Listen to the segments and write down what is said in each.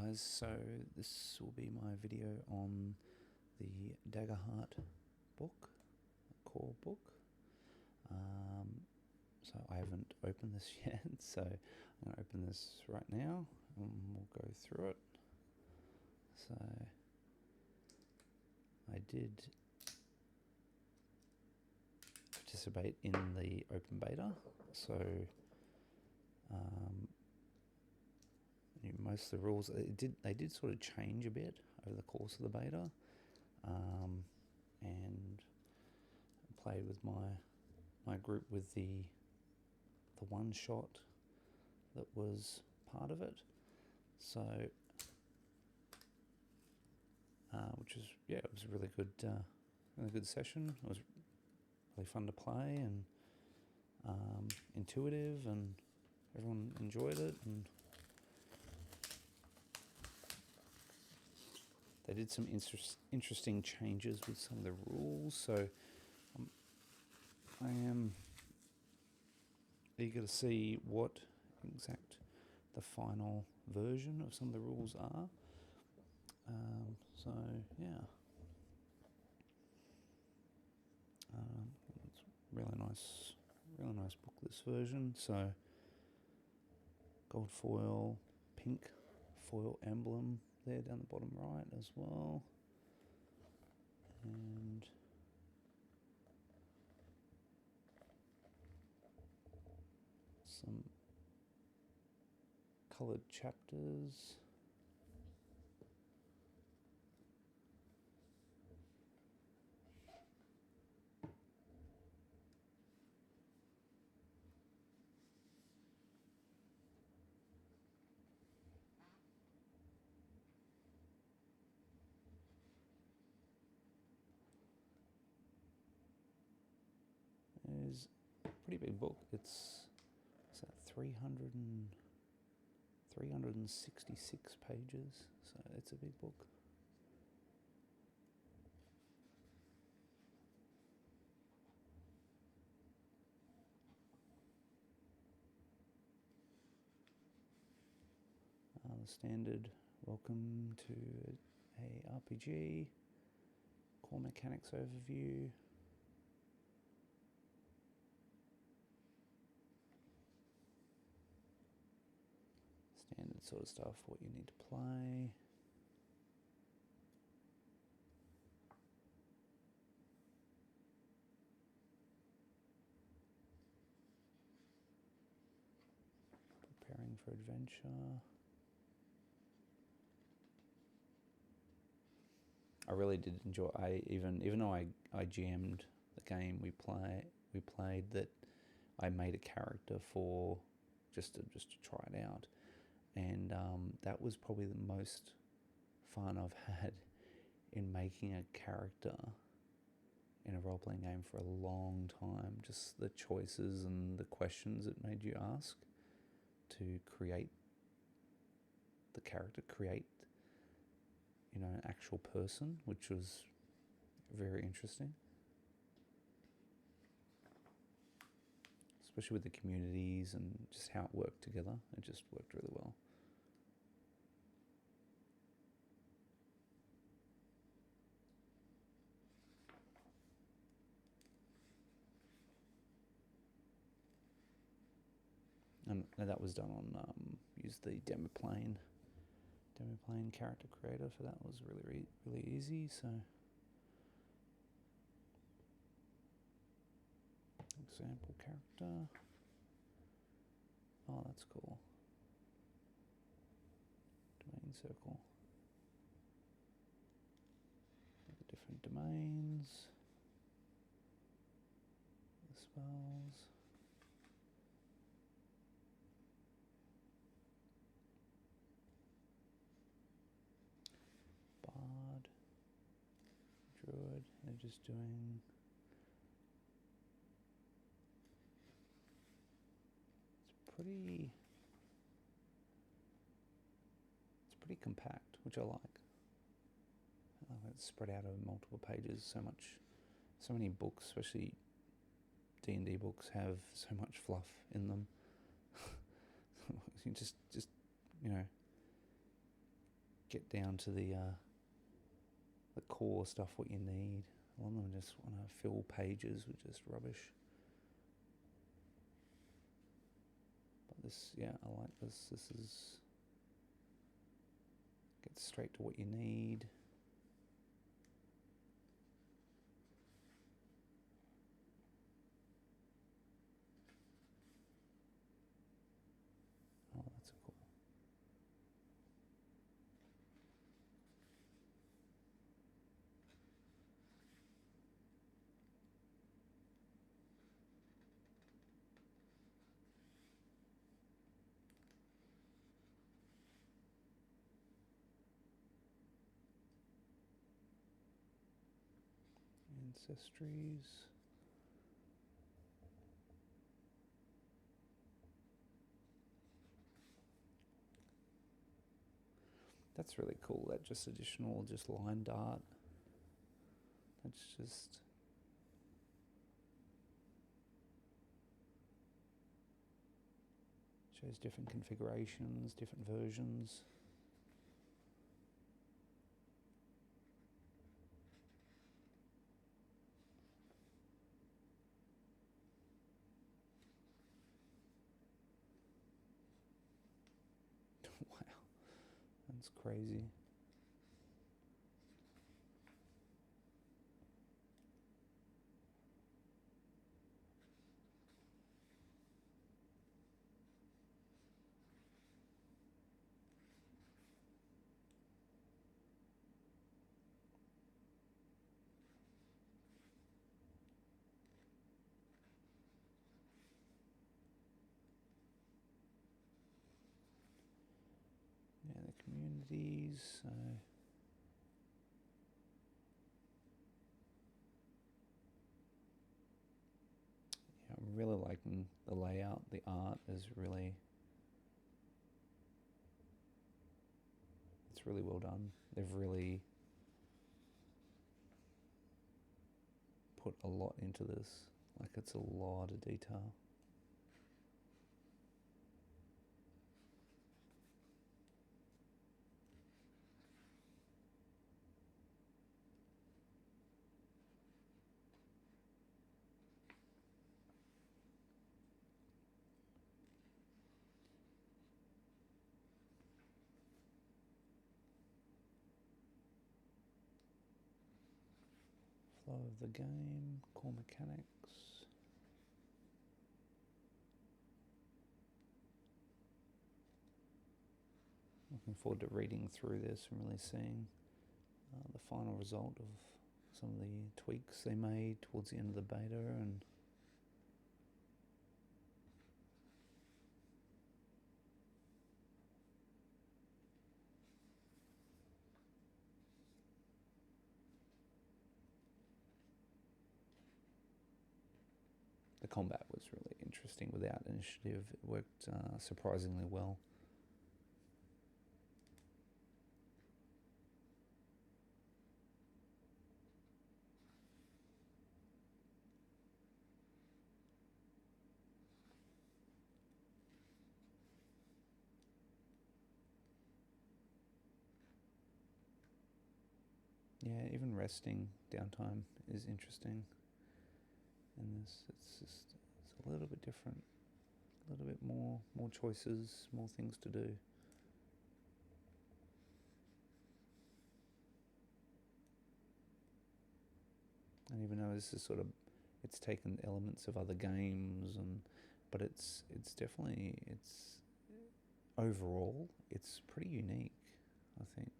guys, so this will be my video on the Daggerheart book, core book. So I haven't opened this yet, so I'm going to open this right now and we'll go through it. So I did participate in the open beta, so most of the rules they did sort of change a bit over the course of the beta, and played with my group with the one shot that was part of it. So which was, yeah, it was a really good session. It was really fun to play and intuitive, and everyone enjoyed it, and they did some interesting changes with some of the rules, so I am eager to see what the final version of some of the rules are. So yeah, it's really nice book, this version. So gold foil, pink foil emblem there down the bottom right as well, and some coloured chapters. It's a pretty big book. It's at 366 pages, so it's a big book. The standard welcome to a RPG, core mechanics overview, standard sort of stuff, what you need to play. Preparing for adventure. I really did enjoy. Even though I GM'd the game we played, that I made a character for just to try it out, and that was probably the most fun I've had in making a character in a role-playing game for a long time. Just the choices and the questions it made you ask to create the character, create an actual person, which was very interesting, especially with the communities and just how it worked together. It just worked really well. And that was done on used the demo plane character creator for that. Was really easy. So example character. Oh, that's cool. Domain circle. The different domains. The spells. Bard. Druid. They're just doing... It's pretty compact, which I like. It's spread out over multiple pages. So many books, especially D&D books, have so much fluff in them. You just get down to the core stuff, what you need. A lot of them just want to fill pages with just rubbish. But this, yeah, I like this. This is get straight to what you need. Oh, that's cool. Ancestries. That's really cool. That just additional, just lined art. That's just shows different configurations, different versions. Wow, that's crazy. Yeah, the communities. So yeah, I'm really liking the layout. The art is really, it's really well done. They've really put a lot into this. Like, it's a lot of detail. Flow of the game, core mechanics. Looking forward to reading through this and really seeing the final result of some of the tweaks they made towards the end of the beta. And the combat was really interesting without initiative. It worked surprisingly well. Yeah, even resting downtime is interesting in this. It's a little bit different, a little bit more choices, more things to do. And even though this is sort of, it's taken elements of other games, but it's definitely, it's overall it's pretty unique, I think.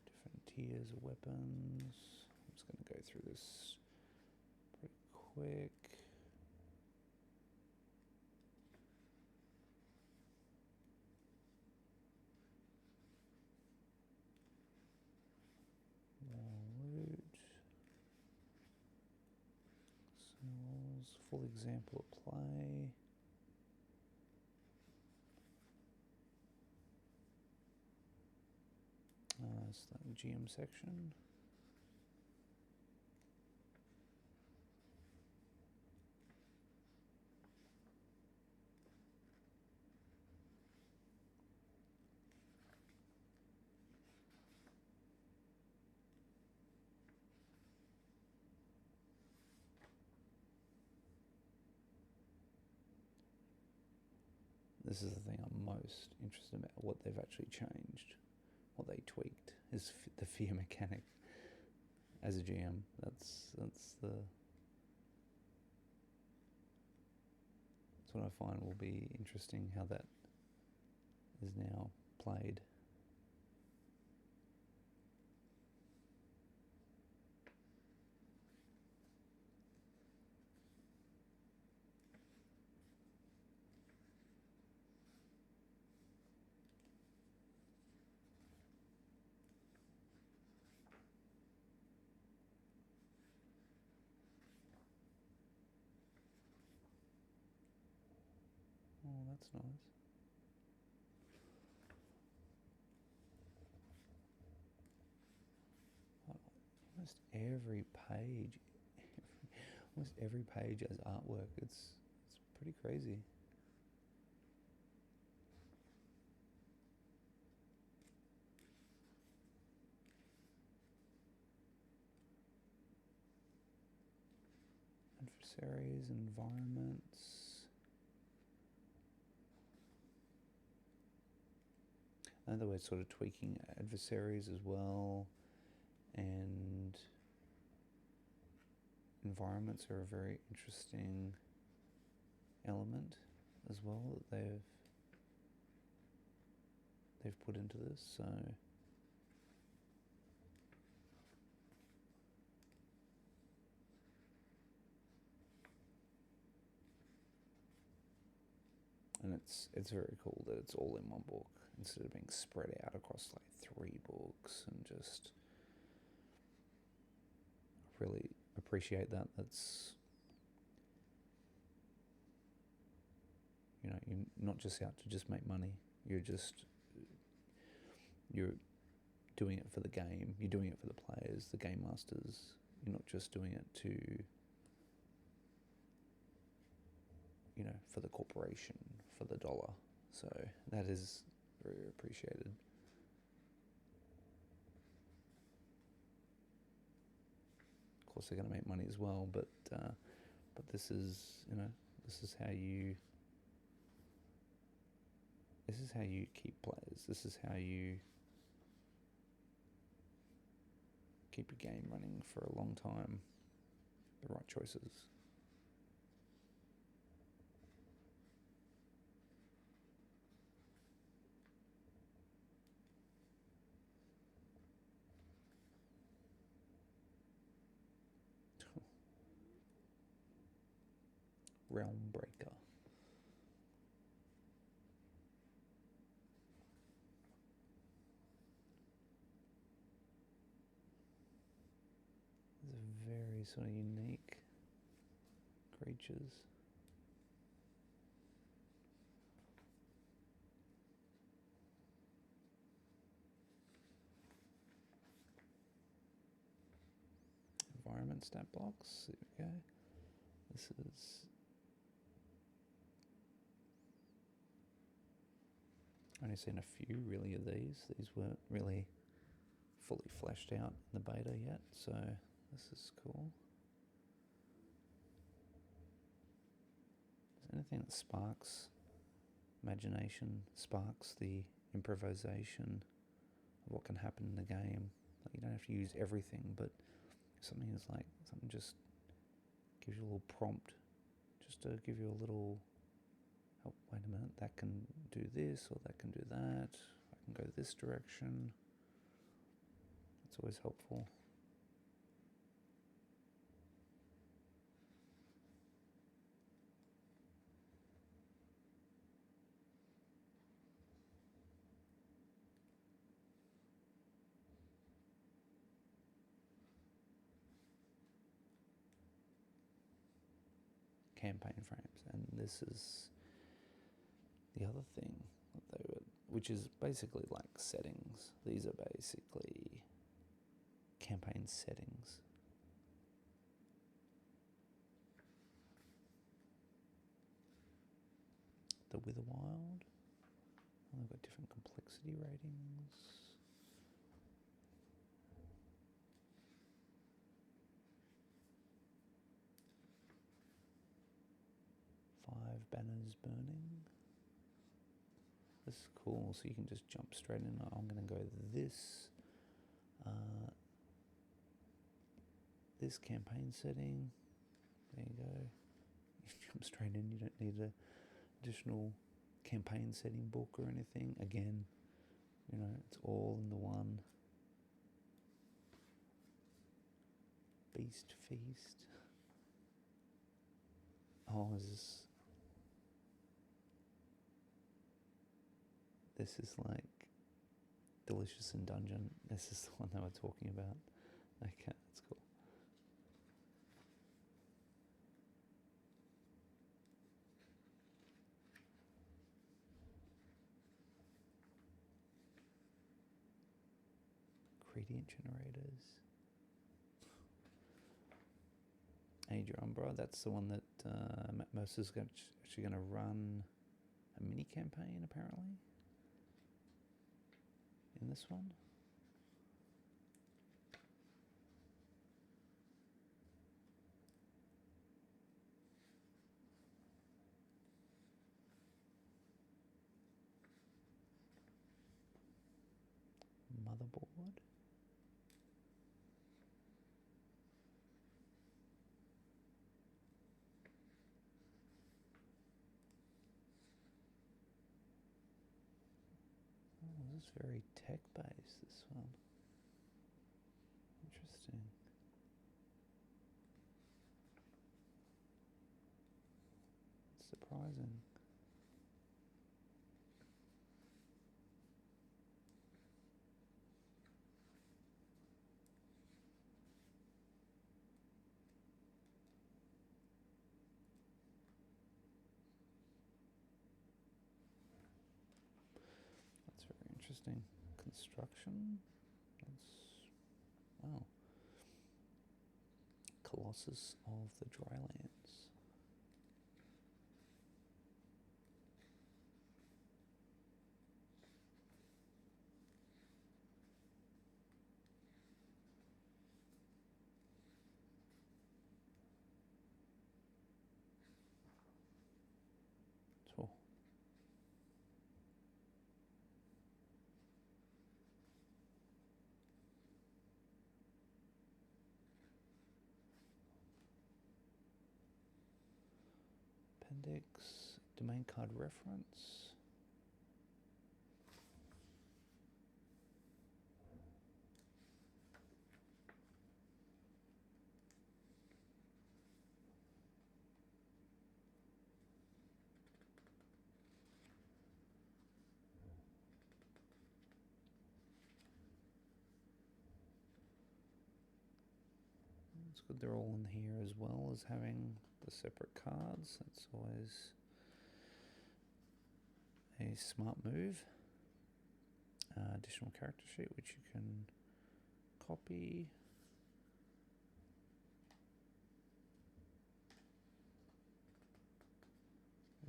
Different tiers of weapons. I'm just going to go through this pretty quick. Full example of play. minus the GM section. This is the thing I'm most interested about, what they've actually changed, what they tweaked, is the fear mechanic. As a GM, that's what I find will be interesting, how that is now played. Oh, that's nice. Almost every page, almost every page has artwork. It's pretty crazy. Adversaries, environments. In other words, sort of tweaking adversaries as well, and environments are a very interesting element as well that they've put into this. So and it's very cool that it's all in one book instead of being spread out across like 3 books, and just really appreciate that. That's, you know, you're not just out to just make money. You're doing it for the game. You're doing it for the players, the game masters. You're not just doing it to, you know, for the corporation, for the dollar. So that is very appreciated. Of course, they're going to make money as well, but this is, you know, this is how you keep players. This is how you keep your game running for a long time. The right choices. Realm Breaker. These are very sort of unique creatures. Environment stat blocks. There we go. This is. I've only seen a few really of these. These weren't really fully fleshed out in the beta yet, so this is cool. Anything that sparks imagination, sparks the improvisation of what can happen in the game. Like, you don't have to use everything, but something is like, something just gives you a little prompt, just to give you a little, oh, wait a minute, that can do this, or that can do that, I can go this direction. It's always helpful. Campaign frames, and this is the other thing that they which is basically like settings. These are basically campaign settings. The Witherwild. They've got different complexity ratings. Five banners burning. This is cool, so you can just jump straight in. I'm going to go this. This campaign setting. There you go. You jump straight in. You don't need an additional campaign setting book or anything. Again, you know, it's all in the one. Beast Feast. Oh, this is like Delicious in Dungeon. This is the one they were talking about. Okay, that's cool. Gradient generators. Age of Umbra, that's the one that Matt Mercer's actually going to run a mini campaign apparently in this one. Motherboard. Oh, this is very tech-based, this one. Interesting. It's surprising. That's very interesting. Construction. That's, wow. Colossus of the Drylands. So, appendix, domain card reference. It's good they're all in here as well as having the separate cards. That's always a smart move. Additional character sheet which you can copy.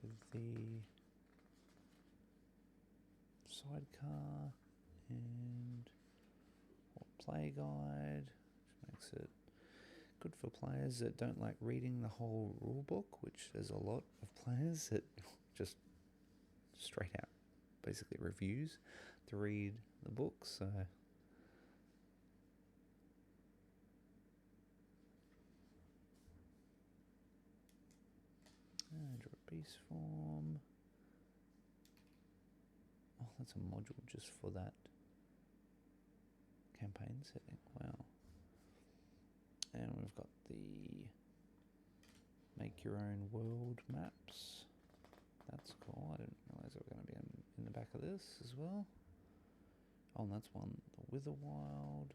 With the sidecar and play guide, which makes it good for players that don't like reading the whole rulebook, which there's a lot of players that just straight out basically refuse to read the book. So draw a beast form. Oh, that's a module just for that campaign setting. Wow. And we've got the make your own world maps. That's cool. I didn't realise they were going to be in the back of this as well. Oh, and that's one, the Witherwild.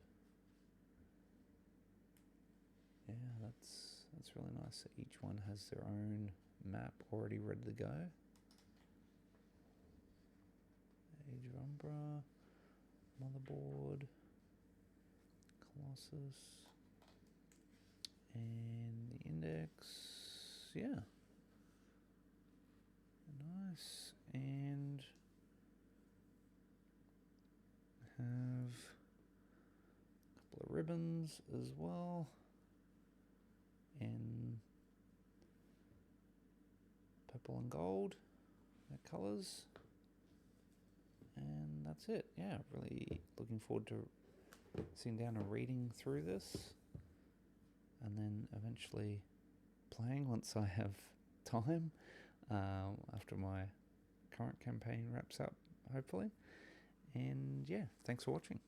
Yeah, that's really nice. So each one has their own map already ready to go. Age Canberra, motherboard, Colossus, and the index. Yeah. Nice. And have a couple of ribbons as well. In purple and gold, the colours. And that's it. Yeah, really looking forward to sitting down and reading through this, and then eventually playing once I have time, after my current campaign wraps up, hopefully. And yeah, thanks for watching.